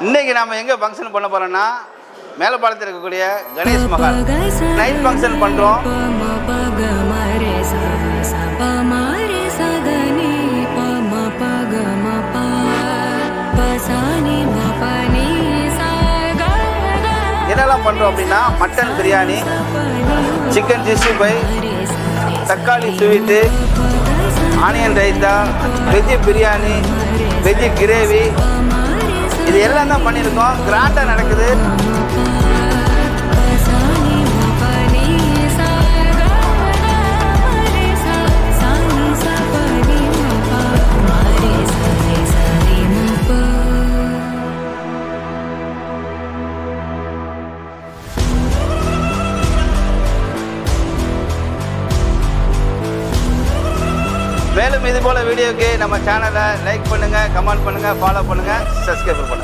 இன்றைக்கி நம்ம எங்கே ஃபங்க்ஷன் பண்ண போகிறோன்னா மேலப்பாளையத்தில் இருக்கக்கூடிய கணேஷ் மகால் நைட் ஃபங்க்ஷன் பண்ணுறோம். என்னெல்லாம் பண்ணுறோம் அப்படின்னா மட்டன் பிரியாணி, சிக்கன் 65, தக்காளி sweet, onion raita, veg biryani, veg gravy, இது எல்லாம் தான் பண்ணியிருக்கோம். கிராண்டாக நடக்குது. மேலும் இது போல் வீடியோக்கு நம்ம சேனலை லைக் பண்ணுங்கள், கமெண்ட் பண்ணுங்கள், ஃபாலோ பண்ணுங்கள், சப்ஸ்கிரைப் பண்ணுங்கள்.